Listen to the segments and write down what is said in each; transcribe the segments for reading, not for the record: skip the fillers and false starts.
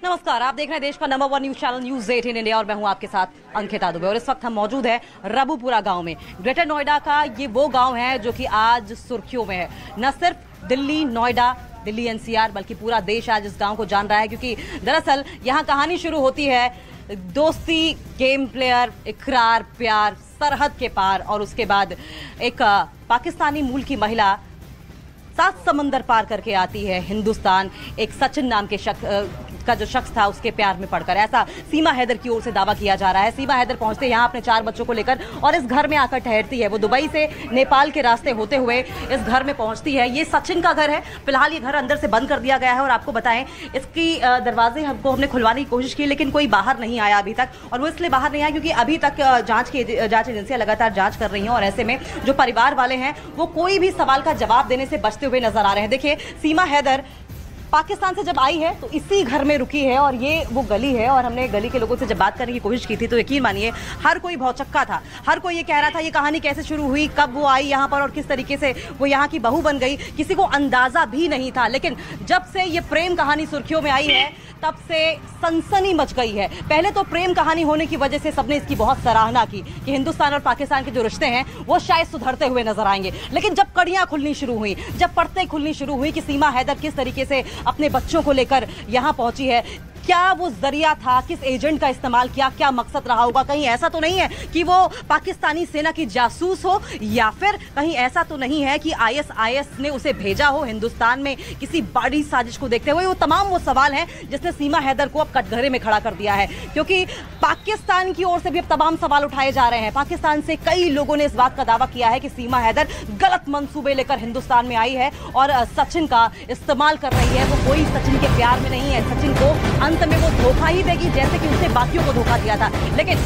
नमस्कार, आप देख रहे हैं देश का number 1 news channel news 18 India और मैं हूं आपके साथ अंकिता दुबे। और इस वक्त हम मौजूद है रबुपुरा गांव में। ग्रेटर नोएडा का ये वो गांव है जो कि आज सुर्खियों में है। न सिर्फ दिल्ली, नोएडा, दिल्ली एनसीआर बल्कि पूरा देश आज इस गांव को जान रहा है, क्योंकि दरअसल यहाँ कहानी शुरू होती है दोस्ती, गेम प्लेयर, इकरार, प्यार, सरहद के पार और उसके बाद एक पाकिस्तानी मूल की महिला 7 समंदर पार करके आती है हिंदुस्तान, एक सचिन नाम के शख्स था उसके प्यार में पड़कर। ऐसा सीमा हैदर की ओर से दावा किया जा रहा है। सीमा हैदर पहुंचते यहाँ अपने 4 बच्चों को लेकर और इस घर में आकर ठहरती है। वो दुबई से नेपाल के रास्ते होते हुए इस घर में पहुंचती है। ये सचिन का घर है। फिलहाल ये घर अंदर से बंद कर दिया गया है और आपको बताएं इसकी दरवाजे हमने खुलवाने की कोशिश की, लेकिन कोई बाहर नहीं आया अभी तक। और वो इसलिए बाहर नहीं आया क्योंकि अभी तक जांच एजेंसियां लगातार जांच कर रही हैं और ऐसे में जो परिवार वाले हैं वो कोई भी सवाल का जवाब देने से बचते हुए नजर आ रहे हैं। देखिए, सीमा हैदर पाकिस्तान से जब आई है तो इसी घर में रुकी है और ये वो गली है। और हमने गली के लोगों से जब बात करने की कोशिश की थी तो यकीन मानिए हर कोई भौचक्का था। हर कोई ये कह रहा था ये कहानी कैसे शुरू हुई, कब वो आई यहाँ पर और किस तरीके से वो यहाँ की बहू बन गई, किसी को अंदाजा भी नहीं था। लेकिन जब से ये प्रेम कहानी सुर्खियों में आई है तब से सनसनी मच गई है। पहले तो प्रेम कहानी होने की वजह से सबने इसकी बहुत सराहना की कि हिंदुस्तान और पाकिस्तान के जो रिश्ते हैं वो शायद सुधरते हुए नजर आएंगे। लेकिन जब कड़ियां खुलनी शुरू हुई, जब परतें खुलनी शुरू हुई कि सीमा हैदर किस तरीके से अपने बच्चों को लेकर यहां पहुंची है, क्या वो जरिया था, किस एजेंट का इस्तेमाल किया, क्या मकसद रहा होगा, कहीं ऐसा तो नहीं है कि वो पाकिस्तानी सेना की जासूस हो, या फिर कहीं ऐसा तो नहीं है कि आईएसआईएस ने उसे भेजा हो हिंदुस्तान में किसी बड़ी साजिश को देखते हुए। वो तमाम वो सवाल हैं जिसने सीमा हैदर को अब कटघरे में खड़ा कर दिया है, क्योंकि पाकिस्तान की ओर से भी अब तमाम सवाल उठाए जा रहे हैं। पाकिस्तान से कई लोगों ने इस बात का दावा किया है कि सीमा हैदर गलत मंसूबे लेकर हिंदुस्तान में आई है और सचिन का इस्तेमाल कर रही है। वो कोई सचिन के प्यार में नहीं है। सचिन को अंत में वो धोखा ही देगी जैसे कि उसने बाकियों को धोखा दिया था। लेकिन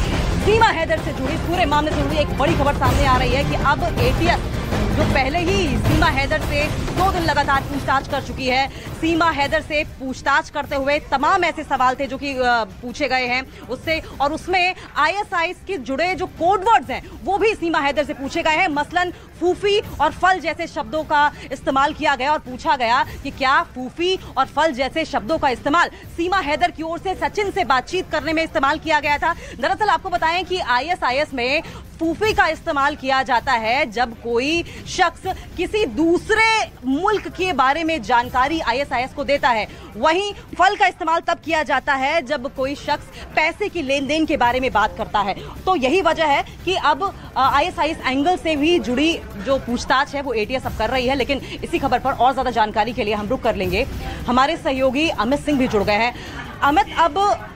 सीमा हैदर से जुड़ी पूरे मामले से जुड़ी एक बड़ी खबर सामने आ रही है कि अब एटीएस जो पहले ही सीमा हैदर से 2 दिन लगातार पूछताछ कर चुकी है, सीमा हैदर से पूछताछ करते हुए तमाम ऐसे सवाल थे जो कि पूछे गए हैं उससे, और उसमें आईएसआईएस के जुड़े जो कोडवर्ड्स हैं वो भी सीमा हैदर से पूछे गए हैं। मसलन फूफी और फल जैसे शब्दों का इस्तेमाल किया गया और पूछा गया कि क्या फूफी और फल जैसे शब्दों का इस्तेमाल सीमा हैदर की ओर से सचिन से बातचीत करने में इस्तेमाल किया गया था। दरअसल आपको बताएं कि आईएसआईएस में फूफी का इस्तेमाल किया जाता है जब कोई शख्स किसी दूसरे मुल्क के बारे में जानकारी आईएसआईएस को देता है। वहीं फल का इस्तेमाल तब किया जाता है जब कोई शख्स पैसे की लेन देन के बारे में बात करता है। तो यही वजह है कि अब आईएसआईएस एंगल से भी जुड़ी जो पूछताछ है वो एटीएस अब कर रही है। लेकिन इसी खबर पर और ज्यादा जानकारी के लिए हम रुक कर लेंगे। हमारे सहयोगी अमित सिंह भी जुड़ गए हैं। अमित, अब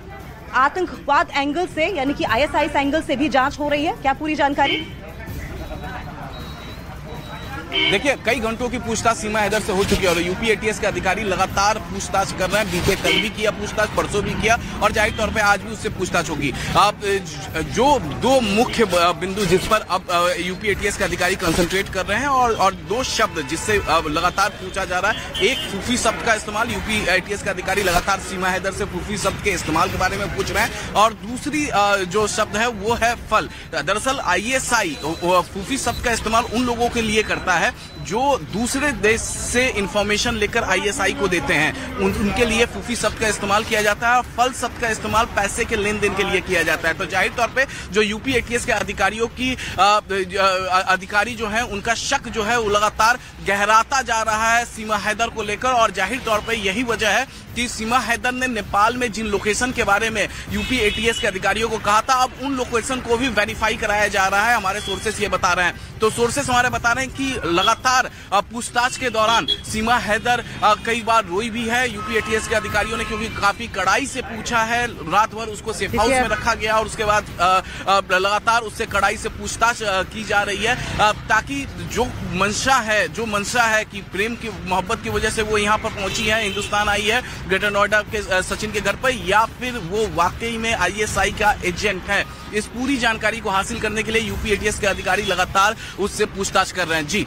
आतंकवाद एंगल से यानी कि आईएसआईएस एंगल से भी जांच हो रही है, क्या पूरी जानकारी? देखिए, कई घंटों की पूछताछ सीमा हैदर से हो चुकी है और यूपी एटीएस के अधिकारी लगातार पूछताछ कर रहे हैं। बीते कल भी किया पूछताछ, परसों भी किया और जाहिर तौर पे आज भी उससे पूछताछ होगी। अब जो 2 मुख्य बिंदु जिस पर अब यूपी एटीएस के अधिकारी कंसंट्रेट कर रहे हैं और 2 शब्द जिससे लगातार पूछा जा रहा है। एक, फूफी शब्द का इस्तेमाल। यूपी एटीएस के अधिकारी लगातार सीमा हैदर से फूफी शब्द के इस्तेमाल के बारे में पूछ रहे हैं। और दूसरी जो शब्द है वो है फल। दरअसल आईएसआई फूफी शब्द का इस्तेमाल उन लोगों के लिए करता है जो दूसरे देश से इंफॉर्मेशन लेकर आईएसआई को देते हैं, उनके लिए फूफी शब्द का इस्तेमाल किया जाता है और फल शब्द का इस्तेमाल पैसे के लेन देन के लिए किया जाता है। तो जाहिर तौर पे जो यूपी एटीएस के अधिकारियों की अधिकारी जो है उनका शक जो है वो लगातार गहराता जा रहा है सीमा हैदर को लेकर। और जाहिर तौर पे यही वजह है कि सीमा हैदर ने नेपाल में जिन लोकेशन के बारे में यूपी एटीएस के अधिकारियों को कहा था, अब उन लोकेशन को भी वेरीफाई कराया जा रहा है। हमारे सोर्सेस ये बता रहे हैं। तो सोर्सेस हमारे बता रहे हैं कि लगातार पूछताछ के दौरान सीमा हैदर कई बार रोई भी है यूपी एटीएस के अधिकारियों ने, क्योंकि काफी कड़ाई से पूछा है। रात भर उसको सेफ हाउस में रखा गया और उसके बाद लगातार उससे कड़ाई से पूछताछ की जा रही है, ताकि जो मंशा है कि प्रेम की मोहब्बत की वजह से वो यहाँ पर पहुंची है, हिंदुस्तान आई है ग्रेटर नोएडा के सचिन के घर पर, या फिर वो वाकई में आईएसआई का एजेंट है। इस पूरी जानकारी को हासिल करने के लिए यूपी एटीएस के अधिकारी लगातार उससे पूछताछ कर रहे हैं। जी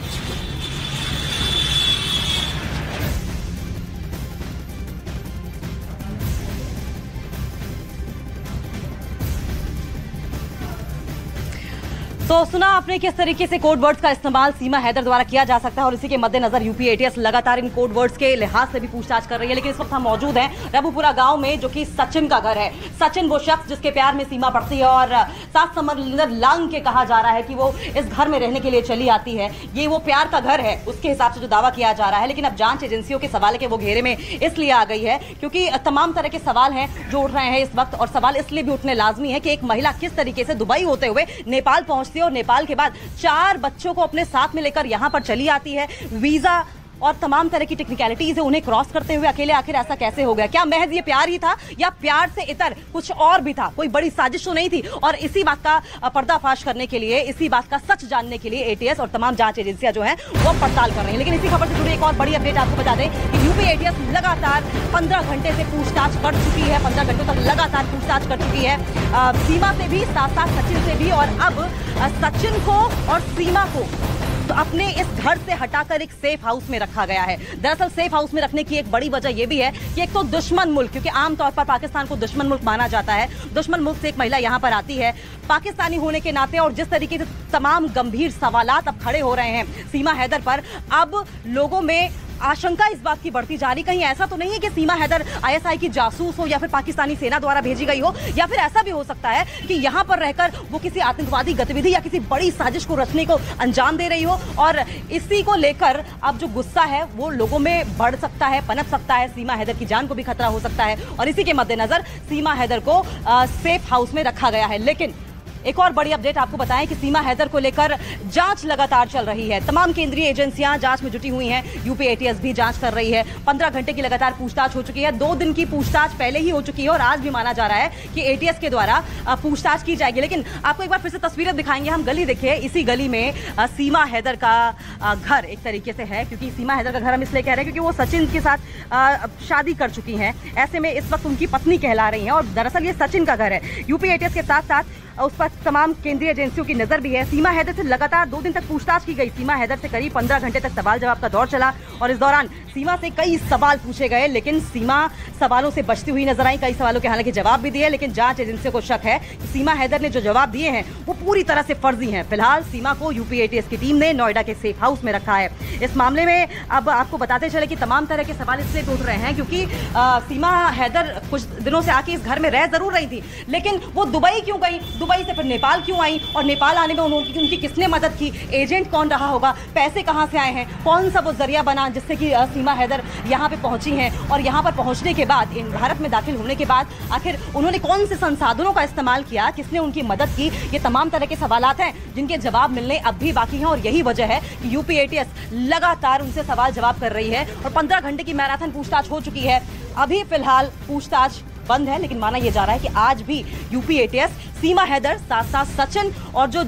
तो सुना आपने किस तरीके से कोड वर्ड्स का इस्तेमाल सीमा हैदर द्वारा किया जा सकता है और इसी के मद्देनजर यूपी एटीएस लगातार इन कोड वर्ड्स के लिहाज से भी पूछताछ कर रही है। लेकिन इस वक्त हम मौजूद हैं रबूपुरा गांव में, जो कि सचिन का घर है। सचिन वो शख्स जिसके प्यार में सीमा पड़ती है और 7 समंदर लांग के कहा जा रहा है कि वो इस घर में रहने के लिए चली आती है। ये वो प्यार का घर है उसके हिसाब से जो दावा किया जा रहा है। लेकिन अब जांच एजेंसियों के सवाल के वो घेरे में इसलिए आ गई है क्योंकि तमाम तरह के सवाल हैं जो उठ रहे हैं इस वक्त, और सवाल इसलिए भी उठने लाजमी है कि एक महिला किस तरीके से दुबई होते हुए नेपाल पहुंचती है और नेपाल के बाद 4 बच्चों को अपने साथ में लेकर यहां पर चली आती है। वीजा और तमाम तरह की टेक्निकलिटीज है उन्हें क्रॉस करते हुए अकेले आखिर ऐसा कैसे हो गया? क्या महज ये प्यार ही था या प्यार से इतर कुछ और भी था? कोई बड़ी साजिश तो नहीं थी? और इसी बात का पर्दाफाश करने के लिए, इसी बात का सच जानने के लिए एटीएस और तमाम जांच एजेंसियां जो हैं वो पड़ताल कर रही हैं। लेकिन इसी खबर से जुड़ी एक और बड़ी अपडेट आपको बता दें कि यूपी एटीएस लगातार 15 घंटे से पूछताछ कर चुकी है। 15 घंटों तक लगातार पूछताछ कर चुकी है सीमा से भी, साथ साथ सचिन से भी। और अब सचिन को और सीमा को तो अपने इस घर से हटाकर एक सेफ हाउस में रखा गया है। दरअसल सेफ हाउस में रखने की एक बड़ी वजह यह भी है कि एक तो दुश्मन मुल्क, क्योंकि आमतौर पर पाकिस्तान को दुश्मन मुल्क माना जाता है, दुश्मन मुल्क से एक महिला यहां पर आती है पाकिस्तानी होने के नाते। और जिस तरीके से तमाम गंभीर सवालात अब खड़े हो रहे हैं सीमा हैदर पर, अब लोगों में आशंका इस बात की बढ़ती जा रही, कहीं ऐसा तो नहीं है कि सीमा हैदर आईएसआई की जासूस हो या फिर पाकिस्तानी सेना द्वारा भेजी गई हो, या फिर ऐसा भी हो सकता है कि यहां पर रहकर वो किसी आतंकवादी गतिविधि या किसी बड़ी साजिश को रचने को अंजाम दे रही हो। और इसी को लेकर अब जो गुस्सा है वो लोगों में बढ़ सकता है, पनप सकता है। सीमा हैदर की जान को भी खतरा हो सकता है और इसी के मद्देनजर सीमा हैदर को सेफ हाउस में रखा गया है। लेकिन एक और बड़ी अपडेट आपको बताएं कि सीमा हैदर को लेकर जांच लगातार चल रही है। तमाम केंद्रीय एजेंसियां जांच में जुटी हुई हैं, यूपी एटीएस भी जांच कर रही है। 15 घंटे की लगातार पूछताछ हो चुकी है। 2 दिन की पूछताछ पहले ही हो चुकी है और आज भी माना जा रहा है कि एटीएस के द्वारा पूछताछ की जाएगी। लेकिन आपको एक बार फिर से तस्वीरें दिखाएंगे हम। गली देखिए, इसी गली में सीमा हैदर का घर एक तरीके से है, क्योंकि सीमा हैदर का घर हम इसलिए कह रहे हैं क्योंकि वो सचिन के साथ शादी कर चुकी हैं। ऐसे में इस वक्त उनकी पत्नी कहला रही हैं और दरअसल ये सचिन का घर है। यूपी एटीएस के साथ साथ उस पर तमाम केंद्रीय एजेंसियों की नजर भी है। सीमा हैदर से लगातार 2 दिन तक पूछताछ की गई। सीमा हैदर से करीब 15 घंटे तक सवाल जवाब का दौर चला और इस दौरान सीमा से कई सवाल पूछे गए, लेकिन सीमा सवालों से बचती हुई नजर आई। कई सवालों के हालांकि जवाब भी दिए, लेकिन जांच एजेंसियों को शक है कि सीमा हैदर ने जो जवाब दिए हैं वो पूरी तरह से फर्जी हैं। फिलहाल सीमा को यूपी एटीएस की टीम ने नोएडा के सेफ हाउस में रखा है। इस मामले में अब आपको बताते चले कि तमाम तरह के सवाल इसलिए उठ रहे हैं क्योंकि सीमा हैदर कुछ दिनों से आके इस घर में रह जरूर रही थी, लेकिन वो दुबई क्यों गई, दुबई से फिर नेपाल क्यों आई, और नेपाल आने में उनकी किसने मदद की, एजेंट कौन रहा होगा, पैसे कहां से आए हैं, कौन सा वो जरिया बना जिससे कि सीमा हैदर यहां पे पहुंची हैं। और यहां पर पहुंचने के बाद, इन भारत में दाखिल होने के बाद आखिर उन्होंने कौन से संसाधनों का इस्तेमाल किया, किसने उनकी मदद की, ये तमाम तरह के सवालात हैं जिनके जवाब मिलने अब भी बाकी हैं। और यही वजह है कि यूपी एटीएस लगातार उनसे सवाल जवाब कर रही है और 15 घंटे की मैराथन पूछताछ हो चुकी है। अभी फिलहाल पूछताछ बंद है, लेकिन माना यह जा रहा है कि आज भी यूपी एटीएस सीमा हैदर साथ साथ सचिन और जो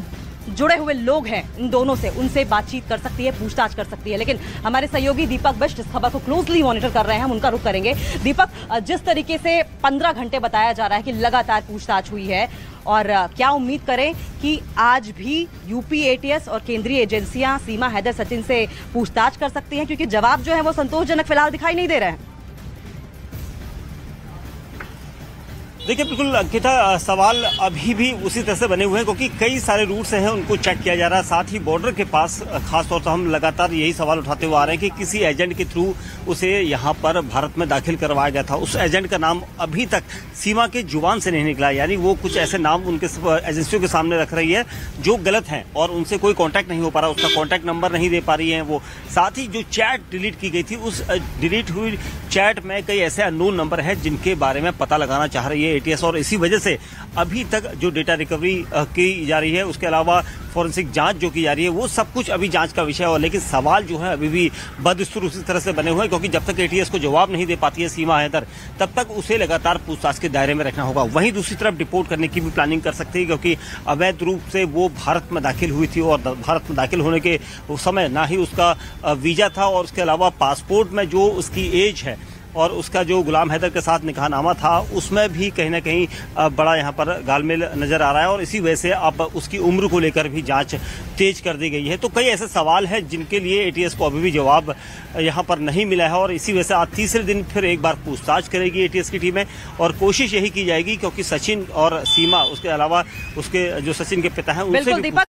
जुड़े हुए लोग हैं इन दोनों से, उनसे बातचीत कर सकती है, पूछताछ कर सकती है। लेकिन हमारे सहयोगी दीपक बिष्ट इस खबर को क्लोजली मॉनिटर कर रहे हैं, हम उनका रुख करेंगे। दीपक, जिस तरीके से 15 घंटे बताया जा रहा है कि लगातार पूछताछ हुई है, और क्या उम्मीद करें कि आज भी यूपी एटीएस और केंद्रीय एजेंसियां सीमा हैदर सचिन से पूछताछ कर सकती हैं, क्योंकि जवाब जो है वो संतोषजनक फिलहाल दिखाई नहीं दे रहे हैं। देखिए, बिल्कुल अंकिता, सवाल अभी भी उसी तरह से बने हुए हैं क्योंकि कई सारे रूट्स हैं उनको चेक किया जा रहा है। साथ ही बॉर्डर के पास खासतौर पर हम लगातार यही सवाल उठाते हुए आ रहे हैं कि किसी एजेंट के थ्रू उसे यहाँ पर भारत में दाखिल करवाया गया था। उस एजेंट का नाम अभी तक सीमा के जुबान से नहीं निकला, यानी वो कुछ ऐसे नाम उनके एजेंसियों के सामने रख रही है जो गलत हैं और उनसे कोई कॉन्टैक्ट नहीं हो पा रहा, उसका कॉन्टैक्ट नंबर नहीं दे पा रही है वो। साथ ही जो चैट डिलीट की गई थी, उस डिलीट हुई चैट में कई ऐसे अननोन नंबर है जिनके बारे में पता लगाना चाह रही है एटीएस, और इसी वजह से अभी तक जो डेटा रिकवरी की जा रही है, उसके अलावा फॉरेंसिक जांच जो की जा रही है, वो सब कुछ अभी जांच का विषय है। लेकिन सवाल जो है अभी भी बदस्तूर उसी तरह से बने हुए हैं क्योंकि जब तक एटीएस को जवाब नहीं दे पाती है सीमा हैदर, तब तक उसे लगातार पूछताछ के दायरे में रखना होगा। वहीं दूसरी तरफ डिपोर्ट करने की भी प्लानिंग कर सकती है क्योंकि अवैध रूप से वो भारत में दाखिल हुई थी और भारत में दाखिल होने के समय ना ही उसका वीजा था और उसके अलावा पासपोर्ट में जो उसकी एज है और उसका जो गुलाम हैदर के साथ निकाहनामा था, उसमें भी कहीं ना कहीं बड़ा यहाँ पर गालमेल नजर आ रहा है और इसी वजह से अब उसकी उम्र को लेकर भी जांच तेज कर दी गई है। तो कई ऐसे सवाल हैं जिनके लिए एटीएस को अभी भी जवाब यहाँ पर नहीं मिला है और इसी वजह से आज तीसरे दिन फिर एक बार पूछताछ करेगी एटीएस की टीमें और कोशिश यही की जाएगी क्योंकि सचिन और सीमा, उसके अलावा उसके जो सचिन के पिता हैं, उनसे